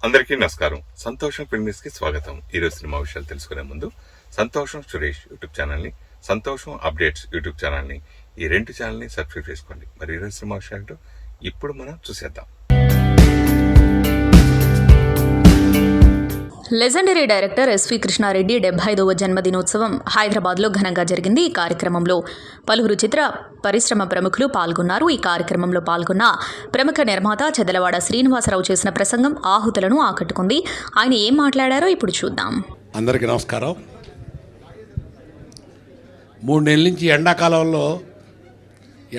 అందరికీ నమస్కారం. సంతోషం ఫిల్మ్స్ కి స్వాగతం. ఈరోజు సినిమా విషయాలు తెలుసుకునే ముందు సంతోషం సురేష్ యూట్యూబ్ ఛానల్ ని, సంతోషం అప్డేట్స్ యూట్యూబ్ ఛానల్ ని, ఈ రెండు ఛానల్ ని సబ్స్క్రైబ్ చేసుకోండి. మరి ఈరోజు సినిమా విషయాలు ఇప్పుడు మనం చూసేద్దాం. లెజెండరీ డైరెక్టర్ ఎస్వి కృష్ణారెడ్డి 75వ జన్మదినోత్సవం హైదరాబాద్లో ఘనంగా జరిగింది. ఈ కార్యక్రమంలో పలువురు చిత్ర పరిశ్రమ ప్రముఖులు పాల్గొన్నారు. ఈ కార్యక్రమంలో పాల్గొన్న ప్రముఖ నిర్మాత చెదలవాడ శ్రీనివాసరావు చేసిన ప్రసంగం ఆహుతులను ఆకట్టుకుంది. ఆయన ఏం మాట్లాడారో ఇప్పుడు చూద్దాం. అందరికీ నమస్కారం. 3 నెలల నుంచి ఎండాకాలంలో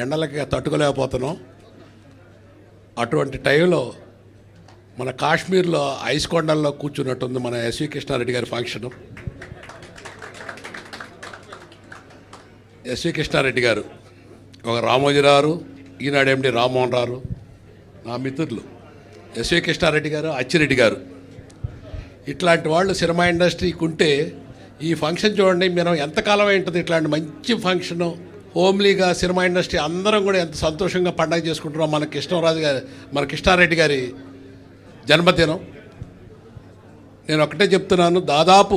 ఎండలకి తట్టుకోలేకపోతున్నాం. అటువంటి టైంలో మన కాశ్మీర్లో ఐస్ కొండల్లో కూర్చున్నట్టుంది మన ఎస్వి కృష్ణారెడ్డి గారి ఫంక్షను. ఎస్వి కృష్ణారెడ్డి గారు ఒక రామోజీరావు, ఈనాడు ఎండి రామ్మోహన్ రావు నా మిత్రులు. ఎస్వి కృష్ణారెడ్డి గారు, అచ్చిరెడ్డి గారు, ఇట్లాంటి వాళ్ళు సినిమా ఇండస్ట్రీకి ఉంటే ఈ ఫంక్షన్ చూడండి. మనం ఎంతకాలం ఉంటుంది ఇట్లాంటి మంచి ఫంక్షను హోమ్లీగా సినిమా ఇండస్ట్రీ అందరం కూడా ఎంత సంతోషంగా పండగ చేసుకుంటున్నాం. మన కృష్ణారెడ్డి గారి జన్మదినం. నేను ఒకటే చెప్తున్నాను, దాదాపు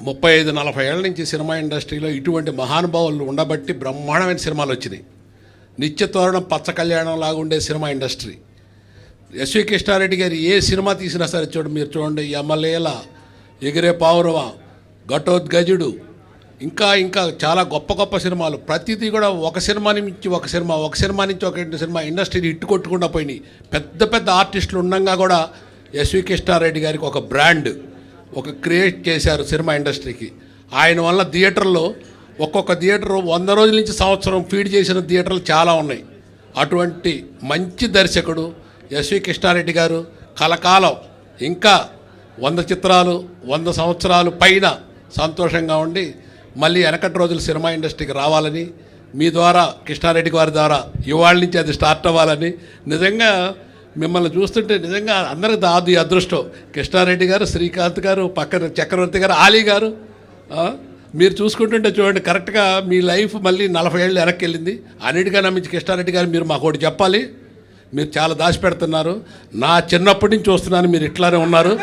35-40 ఏళ్ళ నుంచి సినిమా ఇండస్ట్రీలో ఇటువంటి మహానుభావులు ఉండబట్టి బ్రహ్మాండమైన సినిమాలు వచ్చినాయి. నిత్యతోరణం పచ్చ కళ్యాణం లాగా ఉండే సినిమా ఇండస్ట్రీ. ఎస్వి కృష్ణారెడ్డి గారు ఏ సినిమా తీసినా సరే మీరు చూడండి, యమలీల, ఎగిరే పావురవ, ఘటోద్గజుడు, ఇంకా చాలా గొప్ప గొప్ప సినిమాలు. ప్రతిదీ కూడా ఒక సినిమా నుంచి ఒక సినిమా ఇండస్ట్రీని ఇట్టు కొట్టుకుండా పోయినాయి. పెద్ద ఆర్టిస్టులు ఉండగా కూడా ఎస్వి కృష్ణారెడ్డి గారికి ఒక బ్రాండ్ క్రియేట్ చేశారు సినిమా ఇండస్ట్రీకి. ఆయన వల్ల థియేటర్లో ఒక్కొక్క థియేటర్ 100 రోజుల నుంచి సంవత్సరం ఫీడ్ చేసిన థియేటర్లు చాలా ఉన్నాయి. అటువంటి మంచి దర్శకుడు ఎస్వి కృష్ణారెడ్డి గారు కలకాలం ఇంకా 100 చిత్రాలు 100 సంవత్సరాలు పైన సంతోషంగా ఉండి మళ్ళీ వెనకటి రోజులు సినిమా ఇండస్ట్రీకి రావాలని, మీ ద్వారా కృష్ణారెడ్డి గారి ద్వారా ఇవాళ నుంచి అది స్టార్ట్ అవ్వాలని, నిజంగా మిమ్మల్ని చూస్తుంటే నిజంగా అందరికి అది అదృష్టం. కృష్ణారెడ్డి గారు, శ్రీకాంత్ గారు, పక్కన చక్రవర్తి గారు, ఆలీ గారు, మీరు చూసుకుంటుంటే చూడండి కరెక్ట్గా మీ లైఫ్ మళ్ళీ 40 ఏళ్ళు వెనక్కి వెళ్ళింది. అన్నిటికన్నా మించి కృష్ణారెడ్డి గారు మీరు మాకు ఒకటి చెప్పాలి. మీరు చాలా దాచిపెడుతున్నారు. నా చిన్నప్పటి నుంచి చూస్తున్నాను మీరు ఇట్లానే ఉన్నారు.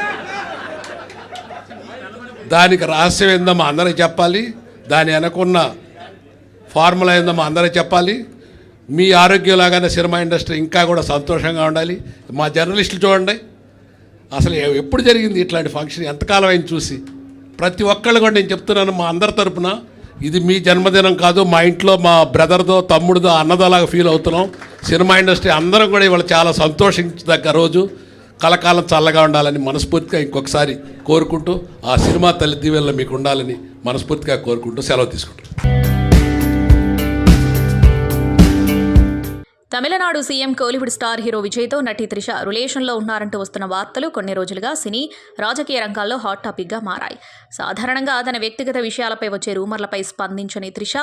దానికి రహస్యం ఏందో మా అందరికి చెప్పాలి. దాని వెనకున్న ఫార్ములా ఏందో మా అందరికి చెప్పాలి. మీ ఆరోగ్యంలాగానే సినిమా ఇండస్ట్రీ ఇంకా కూడా సంతోషంగా ఉండాలి. మా జర్నలిస్టులు చూడండి, అసలు ఎప్పుడు జరిగింది ఇట్లాంటి ఫంక్షన్? ఎంతకాలం అయింది చూసి. ప్రతి ఒక్కళ్ళు కూడా నేను చెప్తున్నాను మా అందరి తరపున, ఇది మీ జన్మదినం కాదు, మా ఇంట్లో మా బ్రదర్దో, తమ్ముడిదో, అన్నదోలాగా ఫీల్ అవుతున్నాం. సినిమా ఇండస్ట్రీ అందరం కూడా ఇవాళ చాలా సంతోషించదగ్గ రోజు. కలకాలం చల్లగా ఉండాలని మనస్ఫూర్తిగా ఇంకొకసారి కోరుకుంటూ, ఆ సినిమా తల్లి దీవెనలో మీకు ఉండాలని మనస్ఫూర్తిగా కోరుకుంటూ సెలవు తీసుకుంటాం. Tamil Nadu CM Kollywood star hero విజయ్తో నటి త్రిష రిలేషన్లో ఉన్నారంటూ వస్తున్న వార్తలు కొన్ని రోజులుగా సినీ రాజకీయ రంగాల్లో హాట్ టాపిక్గా మారాయి. సాధారణంగా తన వ్యక్తిగత విషయాలపై వచ్చే రూమర్లపై స్పందించని త్రిష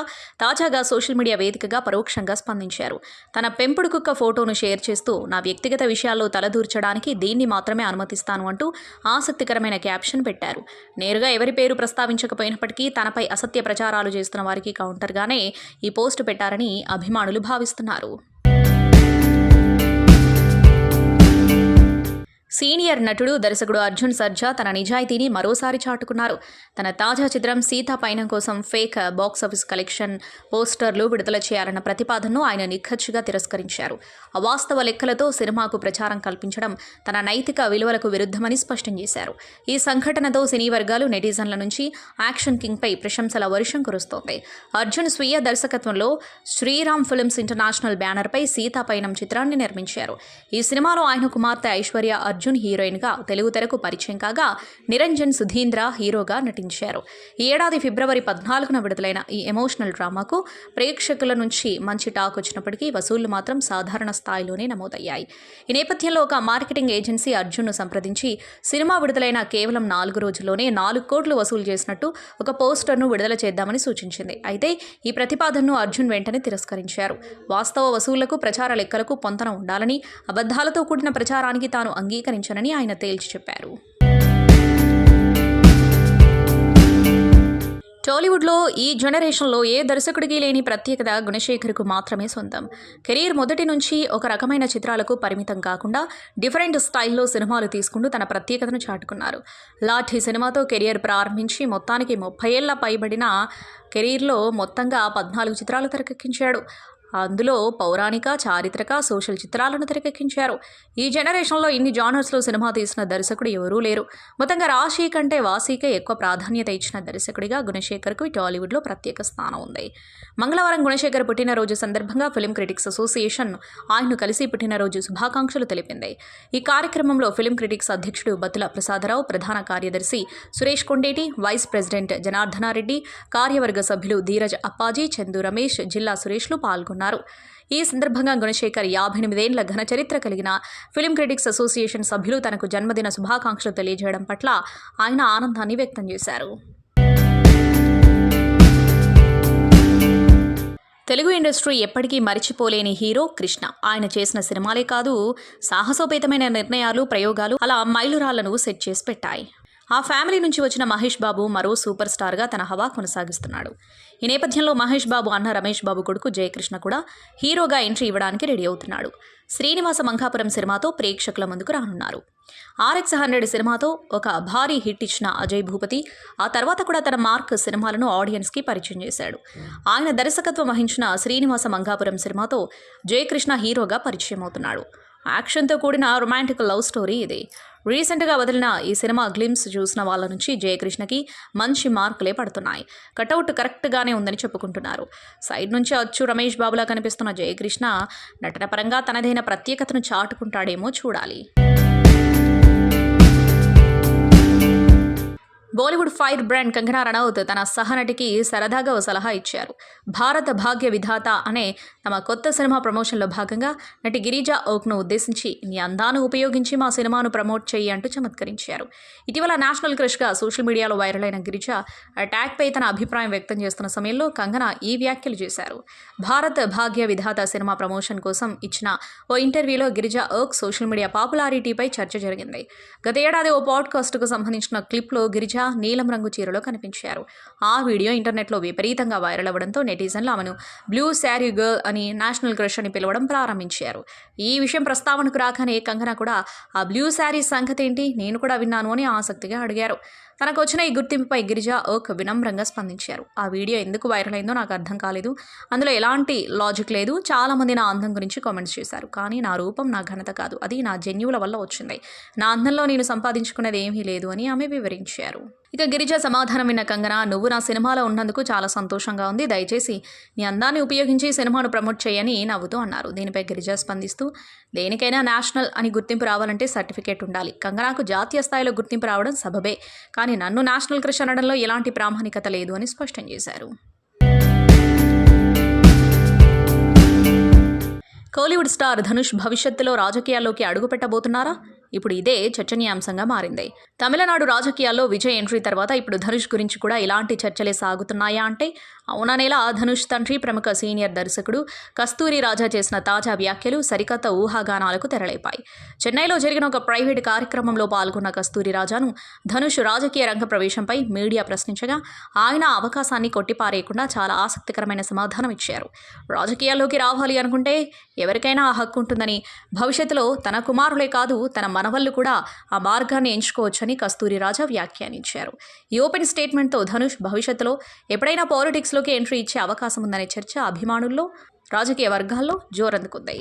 తాజాగా సోషల్ మీడియా వేదికగా పరోక్షంగా స్పందించారు. తన పెంపుడు కుక్క ఫోటోను షేర్ చేస్తూ, నా వ్యక్తిగత విషయాల్లో తలదూర్చడానికి దీన్ని మాత్రమే అనుమతిస్తాను అంటూ ఆసక్తికరమైన క్యాప్షన్ పెట్టారు. నేరుగా ఎవరి పేరు ప్రస్తావించకపోయినప్పటికీ తనపై అసత్య ప్రచారాలు చేస్తున్న వారికి కౌంటర్గానే ఈ పోస్టు పెట్టారని అభిమానులు భావిస్తున్నారు. సీనియర్ నటుడు, దర్శకుడు అర్జున్ సర్జా తన నిజాయితీని మరోసారి చాటుకున్నారు. తన తాజా చిత్రం సీతా పయనం కోసం ఫేక్ బాక్సాఫీస్ కలెక్షన్ పోస్టర్లు విడుదల చేయాలన్న ప్రతిపాదనను ఆయన నిఖచ్చిగా తిరస్కరించారు. అవాస్తవ లెక్కలతో సినిమాకు ప్రచారం కల్పించడం తన నైతిక విలువలకు విరుద్ధమని స్పష్టం చేశారు. ఈ సంఘటనతో సినీ వర్గాలు, నెటిజన్ల నుంచి యాక్షన్ కింగ్పై ప్రశంసల వర్షం కురుస్తోంది. అర్జున్ స్వీయ దర్శకత్వంలో శ్రీరామ్ ఫిల్మ్స్ ఇంటర్నేషనల్ బ్యానర్పై సీతా పయనం చిత్రాన్ని నిర్మించారు. ఈ సినిమాలో ఆయన కుమార్తె ఐశ్వర్య అర్జున్ హీరోయిన్గా తెలుగు తెరకు పరిచయం కాగా, నిరంజన్ సుధీంద్ర హీరోగా నటించారు. ఈ ఏడాది ఫిబ్రవరి 14న విడుదలైన ఈ ఎమోషనల్ డ్రామాకు ప్రేక్షకుల నుంచి మంచి టాక్ వచ్చినప్పటికీ వసూళ్లు మాత్రం సాధారణ స్థాయిలోనే నమోదయ్యాయి. ఈ నేపథ్యంలో ఒక మార్కెటింగ్ ఏజెన్సీ అర్జున్ను సంప్రదించి సినిమా విడుదలైన కేవలం 4 రోజుల్లోనే 4 కోట్లు వసూలు చేసినట్టు ఒక పోస్టర్ను విడుదల చేద్దామని సూచించింది. అయితే ఈ ప్రతిపాదనను అర్జున్ వెంటనే తిరస్కరించారు. వాస్తవ వసూళ్లకు, ప్రచార లెక్కలకు పొంతన ఉండాలని, అబద్ధాలతో కూడిన ప్రచారానికి తాను అంగీకరించనని ఆయన తేల్చి చెప్పారు. టాలీవుడ్లో ఈ జనరేషన్లో ఏ దర్శకుడికి లేని ప్రత్యేకత గుణశేఖర్కు మాత్రమే సొంతం. కెరీర్ మొదటి నుంచి ఒక రకమైన చిత్రాలకు పరిమితం కాకుండా డిఫరెంట్ స్టైల్లో సినిమాలు తీసుకుంటూ తన ప్రత్యేకతను చాటుకున్నారు. లాఠీ సినిమాతో కెరియర్ ప్రారంభించి మొత్తానికి 30 ఏళ్ల పైబడిన కెరీర్లో మొత్తంగా 14 చిత్రాలు తెరకెక్కించాడు. అందులో పౌరాణిక, చారిత్రక, సోషల్ చిత్రాలను తెరకెక్కించారు. ఈ జనరేషన్లో ఇన్ని జానర్స్లో సినిమా తీసిన దర్శకుడు ఎవరూ లేరు. మొత్తంగా రాశి కంటే వాసీకే ఎక్కువ ప్రాధాన్యత ఇచ్చిన దర్శకుడిగా గుణశేఖర్కు టాలీవుడ్లో ప్రత్యేక స్థానం ఉంది. మంగళవారం గుణశేఖర్ పుట్టినరోజు సందర్భంగా ఫిలిం క్రిటిక్స్ అసోసియేషన్ ఆయన్ను కలిసి పుట్టినరోజు శుభాకాంక్షలు తెలిపింది. ఈ కార్యక్రమంలో ఫిలిం క్రిటిక్స్ అధ్యక్షుడు బత్తుల ప్రసాదరావు, ప్రధాన కార్యదర్శి సురేష్ కొండేటి, వైస్ ప్రెసిడెంట్ జనార్దనారెడ్డి, కార్యవర్గ సభ్యులు ధీరజ్ అప్పాజీ, చందు రమేష్, జిల్లా సురేష్లు పాల్గొన్నారు. ఈ సందర్భంగా గుణశేఖర్ 58 ఏళ్ల ఘన చరిత్ర కలిగిన ఫిలిం క్రిటిక్స్ అసోసియేషన్ సభ్యులు తనకు జన్మదిన శుభాకాంక్షలు తెలియజేయడం పట్ల ఆయన ఆనందాన్ని వ్యక్తం చేశారు. తెలుగు ఇండస్ట్రీ ఎప్పటికీ మరిచిపోలేని హీరో కృష్ణ. ఆయన చేసిన సినిమాలే కాదు, సాహసోపేతమైన నిర్ణయాలు, ప్రయోగాలు అలా మైలురాళ్లను సెట్ చేసి పెట్టాయి. ఆ ఫ్యామిలీ నుంచి వచ్చిన మహేష్ బాబు మరో సూపర్ స్టార్గా తన హవా కొనసాగిస్తున్నాడు. ఈ నేపథ్యంలో మహేష్ బాబు అన్న రమేష్ బాబు కొడుకు జయకృష్ణ కూడా హీరోగా ఎంట్రీ ఇవ్వడానికి రెడీ అవుతున్నాడు. శ్రీనివాస మంగాపురం సినిమాతో ప్రేక్షకుల ముందుకు రానున్నారు. RX 100 సినిమాతో ఒక భారీ హిట్ ఇచ్చిన అజయ్ భూపతి ఆ తర్వాత కూడా తన మార్క్ సినిమాలను ఆడియన్స్కి పరిచయం చేశాడు. ఆయన దర్శకత్వం వహించిన శ్రీనివాస మంగాపురం సినిమాతో జయకృష్ణ హీరోగా పరిచయం అవుతున్నాడు. యాక్షన్తో కూడిన రొమాంటిక్ లవ్ స్టోరీ ఇది. రీసెంట్గా వదిలిన ఈ సినిమా గ్లిమ్స్ చూసిన వాళ్ళ నుంచి జయకృష్ణకి మంచి మార్కులే పడుతున్నాయి. కటౌట్ కరెక్ట్గానే ఉందని చెప్పుకుంటున్నారు. సైడ్ నుంచి అచ్చు రమేష్ బాబులా కనిపిస్తున్న జయకృష్ణ నటన పరంగా తనదైన ప్రత్యేకతను చాటుకుంటాడేమో చూడాలి. బాలీవుడ్ ఫైర్ బ్రాండ్ కంగనా రనౌత్ తన సహనటికి సరదాగా ఓ సలహా ఇచ్చారు. భారత భాగ్య విధాత అనే తమ కొత్త సినిమా ప్రమోషన్లో భాగంగా నటి గిరిజా ఓక్ను ఉద్దేశించి నీ అందాన్ని ఉపయోగించి మా సినిమాను ప్రమోట్ చేయి అంటూ చమత్కరించారు. ఇటీవల నేషనల్ క్రష్గా సోషల్ మీడియాలో వైరల్ అయిన గిరిజ ట్యాగ్పై తన అభిప్రాయం వ్యక్తం చేస్తున్న సమయంలో కంగనా ఈ వ్యాఖ్యలు చేశారు. భారత భాగ్య విధాత సినిమా ప్రమోషన్ కోసం ఇచ్చిన ఓ ఇంటర్వ్యూలో గిరిజా ఓక్ సోషల్ మీడియా పాపులారిటీపై చర్చ జరిగింది. గత ఏడాది ఓ పాడ్కాస్ట్కు సంబంధించిన క్లిప్లో గిరిజ నీలం రంగు చీరలో కనిపించారు. ఆ వీడియో ఇంటర్నెట్లో విపరీతంగా వైరల్ అవ్వడంతో నెటిజన్లు ఆమెను బ్లూ శారీ గర్ల్ అని, నేషనల్ క్రష్ అని పిలవడం ప్రారంభించారు. ఈ విషయం ప్రస్తావనకు రాగానే కంగనా కూడా ఆ బ్లూ శారీ సంగతి ఏంటి, నేను కూడా విన్నాను అని ఆసక్తిగా అడిగారు. తనకు వచ్చిన ఈ గుర్తింపుపై గిరిజా ఓక్ వినమ్రంగా స్పందించారు. ఆ వీడియో ఎందుకు వైరల్ అయిందో నాకు అర్థం కాలేదు. అందులో ఎలాంటి లాజిక్ లేదు. చాలామంది నా అందం గురించి కామెంట్స్ చేశారు. కానీ నా రూపం నా ఘనత కాదు, అది నా జన్యువుల వల్ల వచ్చింది. నా అందంలో నేను సంపాదించుకున్నది ఏమీ లేదు అని ఆమె వివరించారు. ఇక గిరిజ సమాధానం విన్న కంగనా, నువ్వు నా సినిమాలో ఉన్నందుకు చాలా సంతోషంగా ఉంది. దయచేసి నీ అందాన్ని ఉపయోగించి సినిమాను ప్రమోట్ చేయని నవ్వుతూ అన్నారు. దీనిపై గిరిజ స్పందిస్తూ, దేనికైనా నేషనల్ అని గుర్తింపు రావాలంటే సర్టిఫికేట్ ఉండాలి. కంగనాకు జాతీయ స్థాయిలో గుర్తింపు రావడం సబబే, కానీ నన్ను నేషనల్ క్రష్ అనడంలో ఎలాంటి ప్రామాణికత లేదు అని స్పష్టం చేశారు. కోలీవుడ్ స్టార్ ధనుష్ భవిష్యత్తులో రాజకీయాల్లోకి అడుగుపెట్టబోతున్నారా? ఇప్పుడు ఇదే చర్చనీయాంశంగా మారింది. తమిళనాడు రాజకీయాల్లో విజయ్ ఎంట్రీ తర్వాత ఇప్పుడు ధనుష్ గురించి కూడా ఇలాంటి చర్చలే సాగుతున్నాయా అంటే అవుననేలా ధనుష్ తండ్రి ప్రముఖ సీనియర్ దర్శకుడు కస్తూరి రాజా చేసిన తాజా వ్యాఖ్యలు సరికొత్త ఊహాగానాలకు తెరలేపాయి. చెన్నైలో జరిగిన ఒక ప్రైవేట్ కార్యక్రమంలో పాల్గొన్న కస్తూరి రాజాను ధనుష్ రాజకీయ రంగ ప్రవేశంపై మీడియా ప్రశ్నించగా ఆయన అవకాశాన్ని కొట్టిపారేయకుండా చాలా ఆసక్తికరమైన సమాధానం ఇచ్చారు. రాజకీయాల్లోకి రావాలి అనుకుంటే ఎవరికైనా ఆ హక్కు ఉంటుందని, భవిష్యత్తులో తన కుమారులే కాదు తన మనవళ్లు కూడా ఆ మార్గాన్ని ఎంచుకోవచ్చని కస్తూరి రాజా వ్యాఖ్యానించారు. ఈ ఓపెన్ స్టేట్మెంట్తో ధనుష్ భవిష్యత్తులో ఎప్పుడైనా పాలిటిక్స్లోకి ఎంట్రీ ఇచ్చే అవకాశం ఉందనే చర్చ అభిమానుల్లో, రాజకీయ వర్గాల్లో జోరందుకుంది.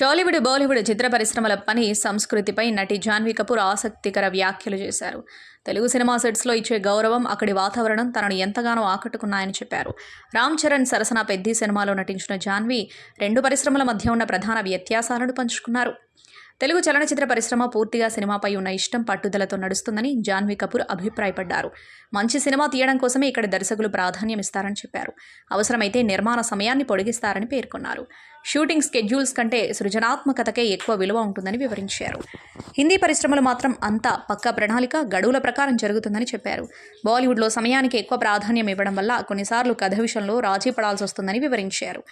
టాలీవుడ్, బాలీవుడ్ చిత్ర పరిశ్రమల పని సంస్కృతిపై నటి జాన్వీ కపూర్ ఆసక్తికర వ్యాఖ్యలు చేశారు. తెలుగు సినిమా సెట్స్లో ఇచ్చే గౌరవం, అక్కడి వాతావరణం తనను ఎంతగానో ఆకట్టుకున్నాయని చెప్పారు. రామ్ చరణ్ సరసన పెద్ది సినిమాలో నటించిన జాన్వీ 2 పరిశ్రమల మధ్య ఉన్న ప్రధాన వ్యత్యాసాలను పంచుకున్నారు. తెలుగు చలనచిత్ర పరిశ్రమ పూర్తిగా సినిమాపై ఉన్న ఇష్టం, పట్టుదలతో నడుస్తుందని జాన్వీ కపూర్ అభిప్రాయపడ్డారు. మంచి సినిమా తీయడం కోసమే ఇక్కడ దర్శకులు ప్రాధాన్యం ఇస్తారని చెప్పారు. అవసరమైతే నిర్మాణ సమయాన్ని పొడిగిస్తారని పేర్కొన్నారు. షూటింగ్ స్కెడ్యూల్స్ కంటే సృజనాత్మకతకే ఎక్కువ విలువ ఉంటుందని వివరించారు. హిందీ పరిశ్రమలు మాత్రం అంతా పక్కా ప్రణాళిక, గడువుల ప్రకారం జరుగుతుందని చెప్పారు. బాలీవుడ్లో సమయానికి ఎక్కువ ప్రాధాన్యం ఇవ్వడం వల్ల కొన్నిసార్లు కథ విషయంలో రాజీ పడాల్సి వస్తుందని వివరించారు.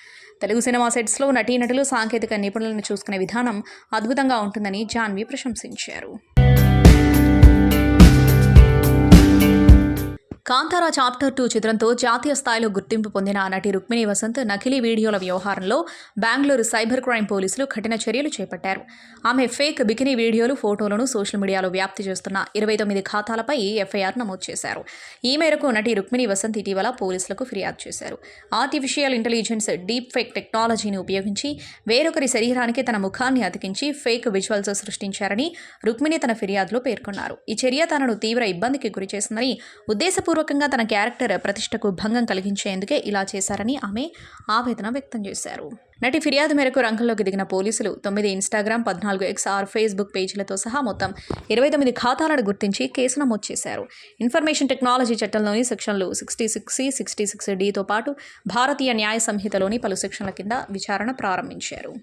తెలుగు సినిమా సెట్స్లో నటీనటులు, సాంకేతిక నిపుణులను చూసుకునే విధానం అద్భుతంగా ఉంటుందని జాన్వీ ప్రశంసించారు. కాంతారా చాప్టర్ 2 చిత్రంతో జాతీయ స్థాయిలో గుర్తింపు పొందిన నటి రుక్మిణి వసంత్ నకిలీ వీడియోల వ్యవహారంలో బెంగళూరు సైబర్ క్రైమ్ పోలీసులు కఠిన చర్యలు చేపట్టారు. ఆమె ఫేక్ బికినీ వీడియోలు, ఫోటోలను సోషల్ మీడియాలో వ్యాప్తి చేస్తున్న 29 ఖాతాలపై ఎఫ్ఐఆర్ నమోదు చేశారు. ఈ మేరకు నటి రుక్మిణి వసంత్ ఇటీవల పోలీసులకు ఫిర్యాదు చేశారు. ఆర్టిఫిషియల్ ఇంటెలిజెన్స్ డీప్ ఫేక్ టెక్నాలజీని ఉపయోగించి వేరొకరి శరీరానికి తన ముఖాన్ని అతికించి ఫేక్ విజువల్స్ సృష్టించారని రుక్మిణి తన ఫిర్యాదులో పేర్కొన్నారు. ఈ చర్య తనను తీవ్ర ఇబ్బందికి గురిచేసిందని, ఉద్దేశపూర్వకంగా తన క్యారెక్టర్ ప్రతిష్టకు భంగం కలిగించేందుకే ఇలా చేశారని ఆమె ఆవేదన వ్యక్తం చేశారు. నటి ఫిర్యాదు మేరకు రంగంలోకి దిగిన పోలీసులు 9 ఇన్స్టాగ్రామ్, 14 XR, ఫేస్బుక్ పేజీలతో సహా మొత్తం 29 ఖాతాలను గుర్తించి కేసు నమోదు చేశారు. ఇన్ఫర్మేషన్ టెక్నాలజీ చట్టంలోని సెక్షన్లు 66C, 66Dతో పాటు భారతీయ న్యాయ సంహితలోని పలు సెక్షన్ల కింద విచారణ ప్రారంభించారు.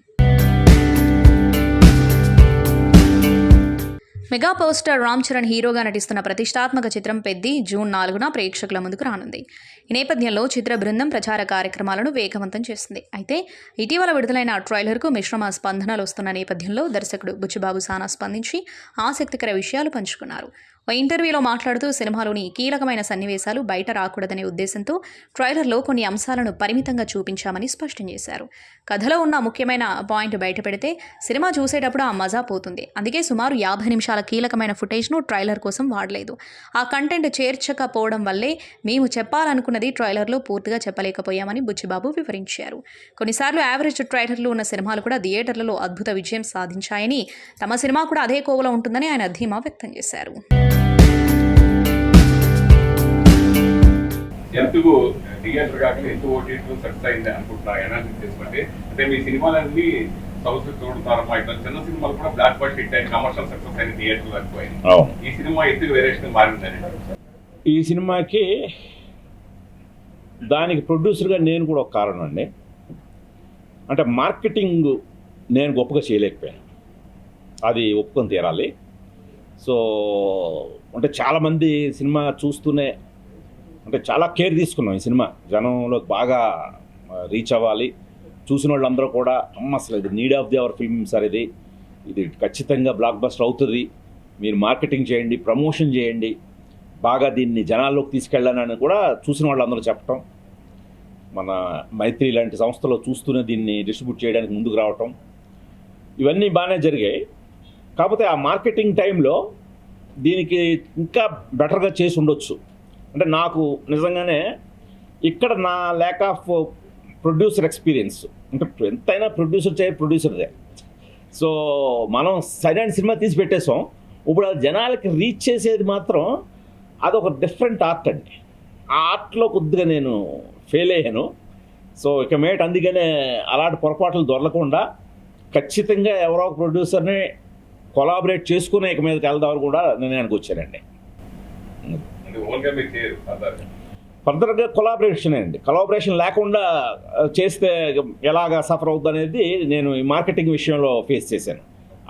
Mega power star Ram Charan హీరోగా నటిస్తున్న ప్రతిష్టాత్మక చిత్రం పెద్ది జూన్ 4న ప్రేక్షకుల ముందుకు రానుంది. ఈ నేపథ్యంలో చిత్ర బృందం ప్రచార కార్యక్రమాలను వేగవంతం చేస్తుంది. అయితే ఇటీవల విడుదలైన ట్రైలర్కు మిశ్రమ స్పందనలు వస్తున్న నేపథ్యంలో దర్శకుడు బుచ్చిబాబు సానా స్పందించి ఆసక్తికర విషయాలు పంచుకున్నారు. ఓ ఇంటర్వ్యూలో మాట్లాడుతూ సినిమాలోని కీలకమైన సన్నివేశాలు బయట రాకూడదనే ఉద్దేశంతో ట్రైలర్లో కొన్ని అంశాలను పరిమితంగా చూపించామని స్పష్టం చేశారు. కథలో ఉన్న ముఖ్యమైన పాయింట్ బయట పెడితే సినిమా చూసేటప్పుడు ఆ మజా పోతుంది. అందుకే సుమారు 50 నిమిషాల కీలకమైన ఫుటేజ్ను ట్రైలర్ కోసం వాడలేదు. ఆ కంటెంట్ చేర్చకపోవడం వల్లే మేము చెప్పాలనుకున్నది ట్రైలర్లో పూర్తిగా చెప్పలేకపోయామని బుచ్చిబాబు వివరించారు. కొన్నిసార్లు యావరేజ్ ట్రైలర్లు ఉన్న సినిమాలు కూడా థియేటర్లలో అద్భుత విజయం సాధించాయని, తమ సినిమా కూడా అదే కోవలో ఉంటుందని ఆయన ధీమా వ్యక్తం చేశారు. ఎంతకు థియేటర్ కాకుండా ఎంత ఓటీటీ సక్సెస్ అయింది అనుకుంటున్నారు అనాలిసిస్ చేసుకుంటే? అంటే మీ సినిమాలన్నీ సౌత్ చూడతారమ్మా, ఇట్లా చిన్న సినిమాలు కూడా బ్లాక్ బస్టర్ హిట్ అయింది, కమర్షియల్ సక్సెస్ అయింది, థియేటర్ అయిపోయింది. ఈ సినిమా ఎందుకు వేరియేషన్ మారిందని? ఈ సినిమాకి దానికి ప్రొడ్యూసర్గా నేను కూడా ఒక కారణం అండి. అంటే మార్కెటింగ్ నేను గొప్పగా చేయలేకపోయాను, అది ఒప్పుకొని తీరాలి. సో అంటే చాలామంది సినిమా చూస్తూనే అంటే చాలా కేర్ తీసుకున్నాం. ఈ సినిమా జనంలోకి బాగా రీచ్ అవ్వాలి, చూసిన వాళ్ళందరూ కూడా అసలు ఇది need of the hour film sir, ఇది ఖచ్చితంగా బ్లాక్ బస్టర్ అవుతుంది, మీరు మార్కెటింగ్ చేయండి, ప్రమోషన్ చేయండి, బాగా దీన్ని జనాల్లోకి తీసుకెళ్ళానని కూడా చూసిన వాళ్ళందరూ చెప్పటం, మన మైత్రి లాంటి సంస్థలో చూస్తూనే దీన్ని డిస్ట్రిబ్యూట్ చేయడానికి ముందుకు రావటం, ఇవన్నీ బాగానే జరిగాయి. కాకపోతే ఆ మార్కెటింగ్ టైంలో దీనికి ఇంకా బెటర్గా చేసి ఉండొచ్చు. అంటే నాకు నిజంగానే ఇక్కడ నా ల్యాక్ ఆఫ్ ప్రొడ్యూసర్ ఎక్స్పీరియన్స్, అంటే ఎంతైనా ప్రొడ్యూసర్దే. సో మనం సరైన సినిమా తీసి పెట్టేసాం, ఇప్పుడు అది జనాలకి రీచ్ చేసేది మాత్రం అదొక డిఫరెంట్ ఆర్ట్ అండి. ఆ ఆర్ట్లో కొద్దిగా నేను ఫెయిల్ అయ్యాను. సో ఇక మేట్ అందుకనే అలాంటి పొరపాట్లు దొరకకుండా ఖచ్చితంగా ఎవరో ఒక ప్రొడ్యూసర్ని కొలాబరేట్ చేసుకుని ఇక మీదకి వెళ్దామని కూడా నిర్ణయానికి వచ్చానండి. ఫర్దర్గా కొలాబరేషన్ అండి, కొలాబరేషన్ లేకుండా చేస్తే ఎలాగా సఫర్ అవుతుంది అనేది నేను ఈ మార్కెటింగ్ విషయంలో ఫేస్ చేశాను.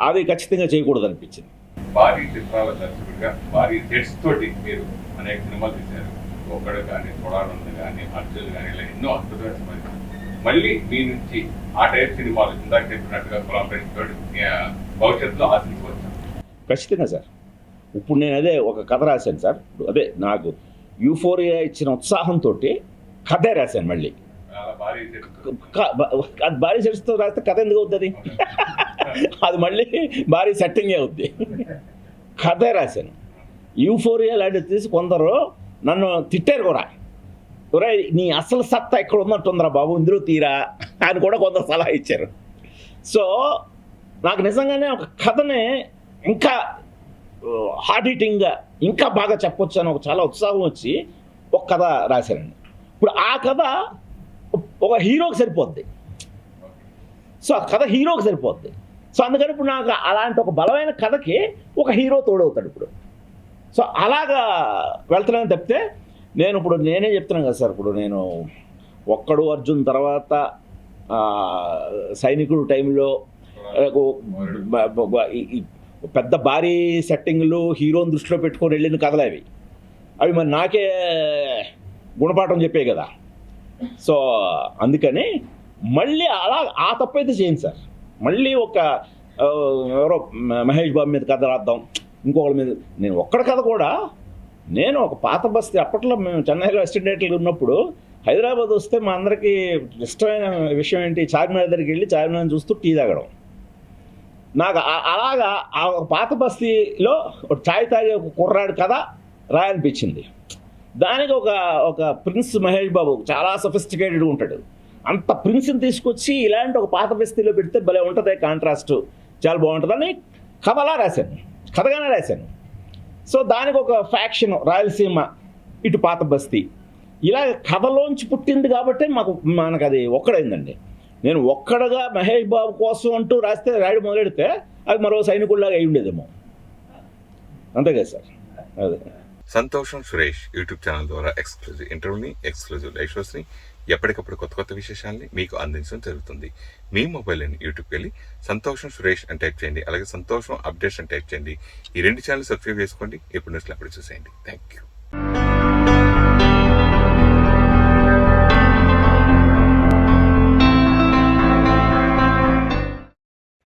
అది ఖచ్చితంగా చేయకూడదు అనిపించింది. భారీ చిత్రాల దర్శకుడిగా భారీ సెట్స్ తోటి మీరు అనేక సినిమాలు తీశారు. ఒకడు కానీ, తొడానంద్ కానీ, అర్జున్ కానీ, ఇలా ఎన్నో అద్భుతమైన సినిమాలు. మళ్ళీ మీ నుంచి ఆ టైప్ సినిమాలు ఇందాక చెప్పినట్టుగా కొలాబరేషన్ తోటి భవిష్యత్తులో ఆశించవచ్చు. ఖచ్చితంగా సార్. ఇప్పుడు నేను అదే ఒక కథ రాశాను సార్. అదే నాకు యూఫోరియా ఇచ్చిన ఉత్సాహంతో కథే రాశాను. మళ్ళీ అది భారీ సెట్స్తో రాస్తే కథ ఎందుకు అవుతుంది? అది మళ్ళీ భారీ సెట్టింగే అవుద్ది. కథే రాశాను. యూఫోరియా లాంటివి తీసి కొందరు నన్ను తిట్టారు కూడా, ఒరే నీ అసలు సత్తా ఎక్కడ ఉన్నట్టుందిరా బాబు, ఇందులో తీరా అని కూడా కొందరు సలహా ఇచ్చారు. సో నాకు నిజంగానే ఒక కథనే ఇంకా హార్డ్ హీటింగ్గా ఇంకా బాగా చెప్పొచ్చు అని ఒక చాలా ఉత్సాహం వచ్చి ఒక కథ రాశానండి. ఇప్పుడు ఆ కథ ఒక హీరోకి సరిపోద్ది. సో ఆ కథ హీరోకి సరిపోద్ది. సో అందుకని ఇప్పుడు నాకు అలాంటి ఒక బలమైన కథకి ఒక హీరో తోడవుతాడు ఇప్పుడు. సో అలాగా వెళ్తున్నాను తప్పితే నేనే చెప్తున్నాను కదా సార్. ఇప్పుడు నేను ఒక్కడు అర్జున్ తర్వాత సైనికుడు టైంలో పెద్ద భారీ సెట్టింగ్లు హీరోని దృష్టిలో పెట్టుకొని వెళ్ళిన కథలు అవి మరి నాకే గుణపాఠం చెప్పే కదా. సో అందుకని మళ్ళీ అలా ఆ తప్పైతే చేయండి సార్. మళ్ళీ ఒక ఎవరో మహేష్ బాబు మీద కథ రాద్దాం, ఇంకొకరి మీద. నేను ఒక్కడి కథ కూడా నేను ఒక పాత బస్తీ అప్పట్లో మేము చెన్నైలో అసిస్టెంట్లు ఉన్నప్పుడు హైదరాబాద్ వస్తే మా అందరికీ ఇష్టమైన విషయం ఏంటి, చార్మినార్ దగ్గరికి వెళ్ళి చార్మినార్ చూస్తూ టీ తాగడం. నాకు అలాగా ఆ పాత బస్తీలో ఒక ఛాయ్ తాగే ఒక కుర్రాడు కథ రాయనిపించింది. దానికి ఒక ప్రిన్స్ మహేష్ బాబు చాలా సఫిస్టికేటెడ్గా ఉంటాడు. అంత ప్రిన్స్ని తీసుకొచ్చి ఇలాంటి ఒక పాత బస్తీలో పెడితే భలే ఉంటుంది, కాంట్రాస్ట్ చాలా బాగుంటుందని కథగానే రాశాను. సో దానికి ఒక ఫ్యాక్షన్ రాయలసీమ, ఇటు పాత బస్తీ, ఇలా కథలోంచి పుట్టింది కాబట్టి మనకు అది ఒక్కడైందండి. నేను ఒక్కడగా మహేష్ బాబు కోసం అంటూ రాయడం మొదలెడితే అది మరో సైనికుల్లాగా అయి ఉండేదేమో. అంతే కదా సార్. అదే సంతోషం సురేష్ యూట్యూబ్ ఛానల్ ద్వారా ఎక్స్క్లూజివ్ ఇంటర్వ్యూని, ఎక్స్క్లూజివ్ లైవ్ షోస్ని, ఎప్పటికప్పుడు కొత్త విశేషాలని మీకు అందించడం జరుగుతుంది. మీ మొబైల్ని యూట్యూబ్కి వెళ్ళి సంతోషం సురేష్ అని టైప్ చేయండి, అలాగే సంతోషం అప్డేట్స్ అని టైప్ చేయండి. ఈ 2 ఛానల్ సబ్స్క్రైబ్ చేసుకోండి, ఎప్పుడు న్యూస్లో అప్పుడు చూసేయండి. Thank you.